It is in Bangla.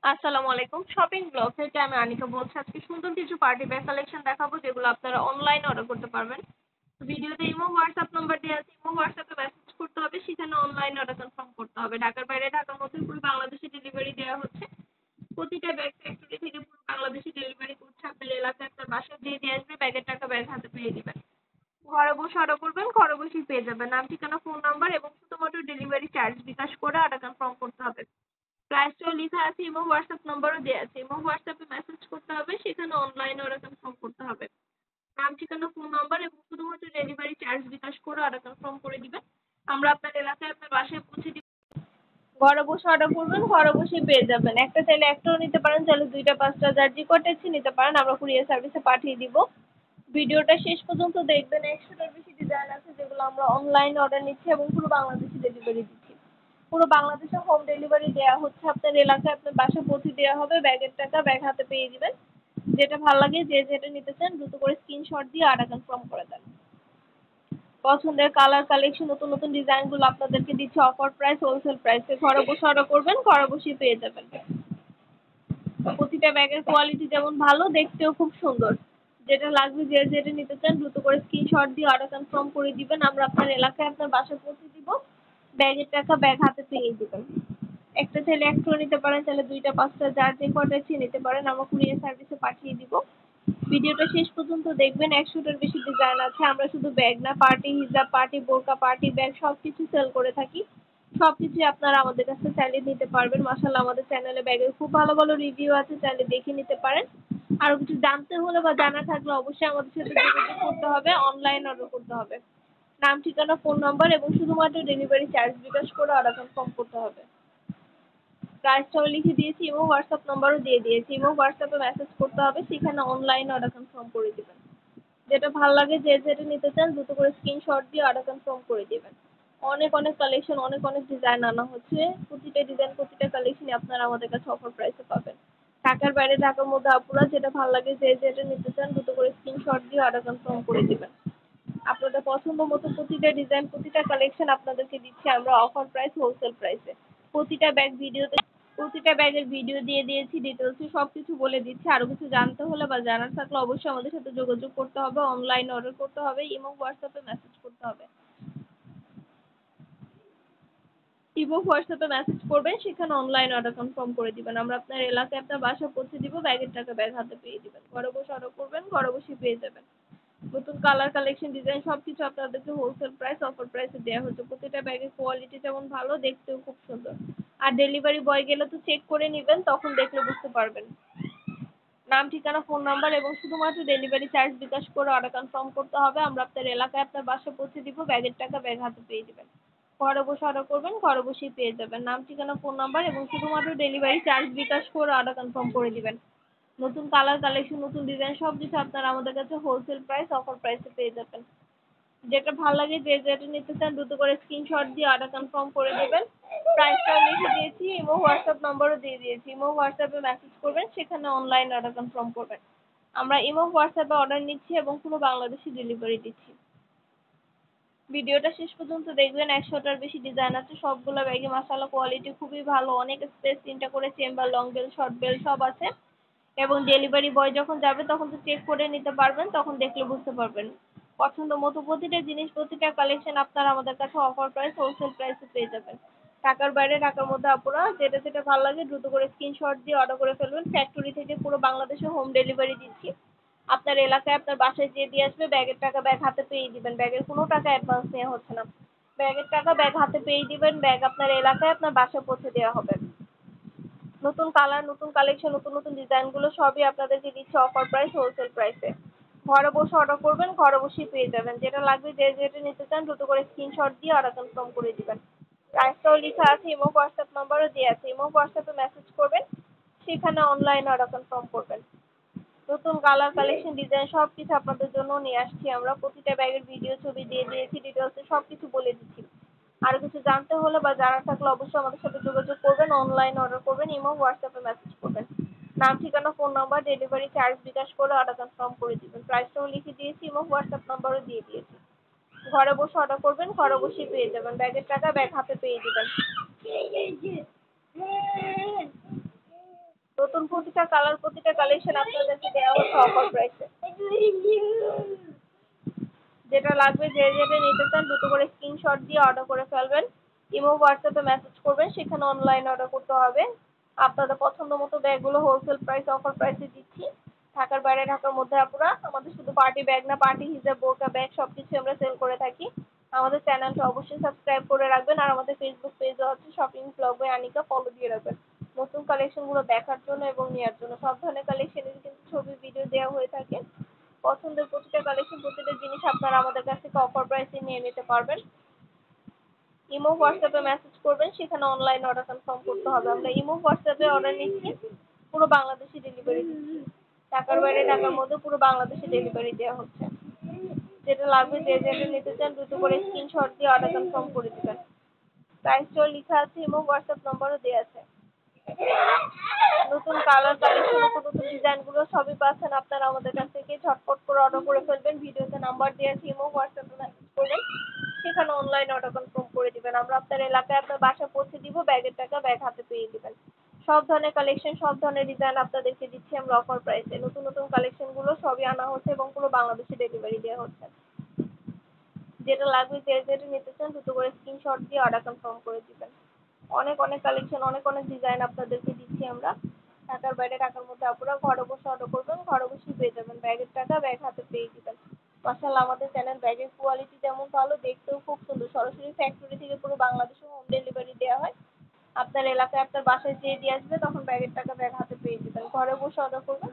আসসালামু আলাইকুম। শপিং ব্লগ থেকে আমি আনিকা বলছি। আজকে সুন্দর কিছু পার্টি ব্যাগ কালেকশন দেখাবো যেগুলো আপনারা অনলাইনে অর্ডার করতে পারবেন। ভিডিওতে ইমো হোয়াটসঅ্যাপ নাম্বার দেওয়া আছে। ইমো হোয়াটসঅ্যাপে মেসেজ করতে হবে, সেখানে অনলাইনে অর্ডার কনফার্ম করতে হবে। ঢাকার বাইরে, ঢাকার মধ্যে পুরো বাংলাদেশে ডেলিভারি দেওয়া হচ্ছে। প্রতিটা ব্যাগ ফ্যাক্টরি থেকে পুরো বাংলাদেশে ডেলিভারি করছে। আপনার এলাকায় আপনার বাসায় দিয়ে আসবে, ব্যাগের টাকা ব্যাগ হাতে পেয়ে দিবেন। ঘরে বসে অর্ডার করবেন, ঘরে বসেই পেয়ে যাবেন। নাম, ঠিকানা, ফোন নাম্বার এবং শুধুমাত্র ডেলিভারি চার্জ বিকাশ করে অর্ডার কনফার্ম করতে হবে। প্রাইসটাও লেখা আছে এবং হোয়াটসঅ্যাপ নাম্বারও দেওয়া আছে এবং হোয়াটসঅ্যাপে মেসেজ করতে হবে, সেখানে অনলাইনে অর্ডার কনফার্ম করতে হবে। নাম, ঠিকানা, ফোন নাম্বার এবং শুধুমাত্র ডেলিভারি চার্জ বিকাশ করে অর্ডার কনফার্ম করে দিবেন। আমরা আপনার এলাকায় আপনার বাসায় পৌঁছে দিব। ঘরে বসে অর্ডার করবেন, ঘরে বসেই পেয়ে যাবেন। একটা চাইলে একটাও নিতে পারেন, চাইলে দুইটা পাঁচটা যার যে কটা ইচ্ছে নিতে পারেন, আমরা কুরিয়ার সার্ভিসে পাঠিয়ে দিব। ভিডিওটা শেষ পর্যন্ত দেখবেন। 100টার বেশি ডিজাইন আছে যেগুলো আমরা অনলাইনে অর্ডার নিচ্ছি এবং পুরো বাংলাদেশে ডেলিভারি দিচ্ছি। পুরো বাংলাদেশে হোম ডেলিভারি দেওয়া হচ্ছে। আপনার এলাকায় আপনার বাসায় পৌঁছে দেওয়া হবে, ব্যাগের টাকা ব্যাগ হাতে পেয়ে দিবেন। যেটা ভালো লাগে, যে যেটা নিতে চান দ্রুত করে স্ক্রিনশট দিয়ে অর্ডার কনফার্ম করে দেন। পছন্দের কালার কালেকশন, নতুন নতুন ডিজাইনগুলো আপনাদেরকে দিচ্ছে অফার প্রাইস, হোলসেল প্রাইসে। ঘরে বসে অর্ডার করবেন, ঘরে বসেই পেয়ে যাবেন। প্রতিটা ব্যাগের কোয়ালিটি যেমন ভালো, দেখতেও খুব সুন্দর। যেটা লাগবে, যে যেটা নিতে চান দ্রুত করে স্ক্রিনশট দিয়ে অর্ডার কনফার্ম করে দিবেন। আমরা আপনার এলাকায় আপনার বাসায় পৌঁছে দিব, ব্যাগের টাকা ব্যাগ হাতে পেয়ে দিবেন। একটা চাইলে একটাও নিতে পারেন, চাইলে দুইটা পাঁচটা যার যে কটা ইচ্ছে নিতে পারেন, আমরা কুরিয়ার সার্ভিসে পাঠিয়ে দিব। ভিডিওটা শেষ পর্যন্ত দেখবেন। 100টার বেশি ডিজাইন আছে। আমরা শুধু ব্যাগ না, পার্টি হিজাব, পার্টি বোরকা, পার্টি ব্যাগ সবকিছু সেল করে থাকি। সবকিছুই আপনারা আমাদের কাছে চাইলে নিতে পারবেন। মাশাআল্লাহ, আমাদের চ্যানেলে ব্যাগের খুব ভালো ভালো রিভিউ আছে, চাইলে দেখে নিতে পারেন। আরো কিছু জানতে হলে বা জানা থাকলে অবশ্যই আমাদের সাথে যোগাযোগ করতে হবে, অনলাইন অর্ডার করতে হবে। নাম, ঠিকানা, ফোন নাম্বার এবং শুধুমাত্র ডেলিভারি চার্জ বিকাশ করে অর্ডার কনফার্ম করতে হবে। প্রাইসটাও লিখে দিয়েছি এবং হোয়াটসঅ্যাপ নাম্বারও দিয়ে দিয়েছি। এবং হোয়াটসঅ্যাপে মেসেজ করতে হবে, সেখানে অনলাইন অর্ডার কনফার্ম করে দিবেন। যেটা ভালো লাগে, যে যেটা নিতে চান দ্রুত করে স্ক্রিনশট দিয়ে অর্ডার কনফার্ম করে দিবেন। অনেক অনেক কালেকশন, অনেক অনেক ডিজাইন আনা হচ্ছে। প্রতিটা ডিজাইন, প্রতিটা কালেকশনই আপনারা আমাদের কাছে অফার প্রাইসে পাবেন। ঢাকার বাইরে, ঢাকার মধ্যে আপুরা যেটা ভালো লাগে, যে যেটা নিতে চান দ্রুত করে স্ক্রিনশট দিয়ে অর্ডার কনফার্ম করে দিবেন। আপনাদের পছন্দ মতো প্রতিটা ডিজাইন, প্রতিটা কালেকশন আপনাদেরকে দিচ্ছি আমরা অফার প্রাইস, হোলসেল প্রাইসে। প্রতিটা ব্যাগ ভিডিওতে, প্রতিটা ব্যাগের ভিডিও দিয়ে দিয়েছি, ডিটেলসে সবকিছু বলে দিচ্ছি। আরো কিছু জানতে হলে বা জানার থাকলে অবশ্যই আমাদের সাথে যোগাযোগ করতে হবে, অনলাইন অর্ডার করতে হবে, এবং হোয়াটসঅ্যাপে মেসেজ করতে হবে। ইমো হোয়াটসঅ্যাপে মেসেজ করবেন, সেখানে অনলাইন অর্ডার কনফার্ম করে দিবেন। আমরা আপনার এলাকায় আপনার বাসায় পৌঁছে দিব, ব্যাগের টাকা ব্যাগ হাতে পেয়ে দিবেন। ঘরে বসে অর্ডার করবেন, ঘরে বসে পেয়ে যাবেন। নতুন কালার কালেকশন, ডিজাইন সবকিছু আপনাদেরকে হোলসেল প্রাইস, অফার প্রাইসে দেওয়া হচ্ছে। প্রতিটা ব্যাগের কোয়ালিটি যেমন ভালো, দেখতেও খুব সুন্দর। আর ডেলিভারি বয় গেলে তো চেক করে নেবেন, তখন দেখলে বুঝতে পারবেন। নাম, ঠিকানা, ফোন নাম্বার এবং শুধুমাত্র ডেলিভারি চার্জ বিকাশ করে অর্ডার কনফার্ম করতে হবে। আমরা আপনার এলাকায় আপনার বাসায় পৌঁছে দিব, ব্যাগের টাকা ব্যাগ হাতে পেয়ে দিবেন। ঘরে বসে অর্ডার করবেন, ঘরে বসেই পেয়ে যাবেন। নাম, ঠিকানা, ফোন নাম্বার এবং শুধুমাত্র ডেলিভারি চার্জ বিকাশ করে অর্ডার কনফার্ম করে দিবেন। নতুন কালার কালেকশন, নতুন ডিজাইন সবকিছু আপনারা আমাদের কাছে হোলসেল প্রাইস, অফার প্রাইসে পেয়ে যাবেন। যেটা ভালো লাগে, যে যেটা নিতে চান দ্রুত করে স্ক্রিনশট দিয়ে অর্ডার কনফার্ম করে দেবেন। প্রাইসটাও লিখে দিয়েছি এবং হোয়াটসঅ্যাপ নাম্বারও দিয়ে দিয়েছি। ইমো হোয়াটসঅ্যাপে মেসেজ করবেন, সেখানে অনলাইন অর্ডার কনফার্ম করবেন। আমরা ইমো হোয়াটসঅ্যাপে অর্ডার নিচ্ছি এবং পুরো বাংলাদেশে ডেলিভারি দিচ্ছি। ভিডিওটা শেষ পর্যন্ত দেখবেন। 100টার বেশি ডিজাইন আছে, সবগুলো ব্যাগে মাশাআল্লাহ কোয়ালিটি খুবই ভালো। অনেক স্পেস, 3টা করে chamber, long bell, short bell সব আছে। এবং ডেলিভারি বয় যখন যাবে তখন তো চেক করে নিতে পারবেন, তখন দেখলে বুঝতে পারবেন। পছন্দ মতো প্রতিটা জিনিস, প্রতিটা কালেকশন আপনারা আমাদের কাছে অফার প্রাইস, হোলসেল প্রাইসে পেয়ে যাবেন। ঢাকার বাইরে, ঢাকার মধ্যে আপুরা যেটা যেটা ভালো লাগে দ্রুত করে স্ক্রিনশট দিয়ে অর্ডার করে ফেলবেন। ফ্যাক্টরি থেকে পুরো বাংলাদেশে হোম ডেলিভারি দিচ্ছি। আপনার এলাকায় আপনার বাসায় যেয়ে দিয়ে আসবে, ব্যাগের টাকা ব্যাগ হাতে পেয়ে দিবেন। ব্যাগের কোনো টাকা অ্যাডভান্স নেওয়া হচ্ছে না। ব্যাগের টাকা ব্যাগ হাতে পেয়ে দিবেন, ব্যাগ আপনার এলাকায় আপনার বাসায় পৌঁছে দেওয়া হবে। নতুন কালার, নতুন কালেকশন, নতুন নতুন ডিজাইনগুলো সবই আপনাদেরকে দিচ্ছে অফার প্রাইস, হোলসেল প্রাইসে। ঘরে বসে অর্ডার করবেন, ঘরে বসেই পেয়ে যাবেন। যেটা লাগবে, যে যেটা নিতে চান দ্রুত করে স্ক্রিনশট দিয়ে অর্ডার কনফার্ম করে দিবেন। প্রাইসটাও লেখা আছে এবং হোয়াটসঅ্যাপ নাম্বারও দেওয়া আছে। এবং হোয়াটসঅ্যাপে মেসেজ করবেন, সেখানে অনলাইন অর্ডার কনফার্ম করবেন। নতুন কালার কালেকশন, ডিজাইন সবকিছু আপনাদের জন্য নিয়ে আসছি আমরা। প্রতিটা ব্যাগের ভিডিও, ছবি দিয়ে দিয়েছি, ডিটেলসে সবকিছু বলে দিচ্ছি। আর কিছু জানতে হলে বা জানার থাকলে অবশ্যই আমাদের সাথে যোগাযোগ করবেন, অনলাইন অর্ডার করবেন, ইমো হোয়াটসঅ্যাপে মেসেজ করবেন। নাম, ঠিকানা, ফোন নাম্বার, ডেলিভারি চার্জ বিকাশ করে অর্ডার কনফার্ম করে দিবেন। প্রাইসটাও লিখে দিয়েছি এবং হোয়াটসঅ্যাপ নাম্বারও দিয়ে দিয়েছি। ঘরে বসে অর্ডার করবেন, ঘরে বসেই পেয়ে যাবেন। ব্যাগের টাকা ব্যাগ হাতে পেয়ে দিবেন। প্রতিটা কালার প্রতিটা কালেকশন আপনাদেরকে দেওয়া হচ্ছে অফার প্রাইসে। যেটা লাগবে যে যেটা নিতে চান দ্রুত করে স্ক্রিনশট দিয়ে অর্ডার করে ফেলবেন। ইমো হোয়াটসঅ্যাপে মেসেজ করবেন, সেখানে অনলাইন অর্ডার করতে হবে। আপনাদের পছন্দ মতো ব্যাগগুলো হোলসেল প্রাইস অফার প্রাইসে দিচ্ছি। ঢাকার বাইরে ঢাকার মধ্যে আপুরা আমাদের শুধু পার্টি ব্যাগ না, পার্টি হিজাব, বোরকা ব্যাগ সবকিছু আমরা সেল করে থাকি। আমাদের চ্যানেলটা অবশ্যই সাবস্ক্রাইব করে রাখবেন, আর আমাদের ফেসবুক পেজও আছে shopping blog by Anika, follow দিয়ে রাখবেন নতুন কালেকশনগুলো দেখার জন্য এবং নেওয়ার জন্য। সব ধরনের কালেকশনের কিন্তু ছবি ভিডিও দেওয়া হয়ে থাকে। পছন্দের প্রতিটা কালেকশন প্রতিটা জিনিস আপনারা আমাদের কাছ থেকে অফার প্রাইসে নিয়ে নিতে পারবেন। ইমো হোয়াটসঅ্যাপে মেসেজ করবেন, সেখানে অনলাইন অর্ডার কনফার্ম করতে হবে। আমরা ইমো হোয়াটসঅ্যাপে অর্ডার নিচ্ছি, পুরো বাংলাদেশে ডেলিভারি দিচ্ছি। ঢাকার বাইরে ঢাকার মধ্যে পুরো বাংলাদেশে ডেলিভারি দেওয়া হচ্ছে। যেটা লাগবে যে যেটা নিতে চান দ্রুত করে স্ক্রিনশট দিয়ে অর্ডার কনফার্ম করে দিবেন। প্রাইসটাও লেখা আছে, ইমো হোয়াটসঅ্যাপ নম্বরও দেওয়া আছে। নতুন কালার কালেকশন, নতুন নতুন ডিজাইনগুলো সবই পাচ্ছেন আপনারা আমাদের কাছ থেকে। ঝটপট করে অর্ডার করে ফেলবেন। ভিডিওতে নাম্বার দেওয়া আছে, ইমো হোয়াটসঅ্যাপে মেসেজ করবেন, সেখানে অনলাইন অর্ডার কনফার্ম করে দিবেন। আমরা আপনার এলাকায় আপনার বাসায় পৌঁছে দিব, ব্যাগের টাকা ব্যাগ হাতে পেয়ে দিবেন। সব ধরনের কালেকশন সব ধরনের ডিজাইন আপনাদেরকে দিচ্ছি আমরা অফার প্রাইসে। নতুন নতুন কালেকশনগুলো সবই আনা হচ্ছে এবং পুরো বাংলাদেশে ডেলিভারি দেওয়া হচ্ছে। যেটা লাগবে যে যেটা নিতে চান দ্রুত করে স্ক্রিনশট দিয়ে অর্ডার কনফার্ম করে দিবেন। অনেক অনেক কালেকশন অনেক অনেক ডিজাইন আপনাদেরকে দিচ্ছি আমরা। ঢাকার বাইরে ঢাকার মধ্যে আপনারা ঘরে বসে অর্ডার করবেন, ঘরে বসেই পেয়ে যাবেন। ব্যাগের টাকা ব্যাগ হাতে পেয়ে দিবেন। মাশাআল্লাহ আমাদের চ্যানেল ব্যাগের কোয়ালিটি যেমন ভালো, দেখতেও খুব সুন্দর। সরাসরি ফ্যাক্টরি থেকে পুরো বাংলাদেশে হোম ডেলিভারি দেওয়া হয়। আপনার এলাকায় আপনার বাসায় যেয়ে দিয়ে আসবে, তখন ব্যাগের টাকা ব্যাগ হাতে পেয়ে দিবেন। ঘরে বসে অর্ডার করবেন,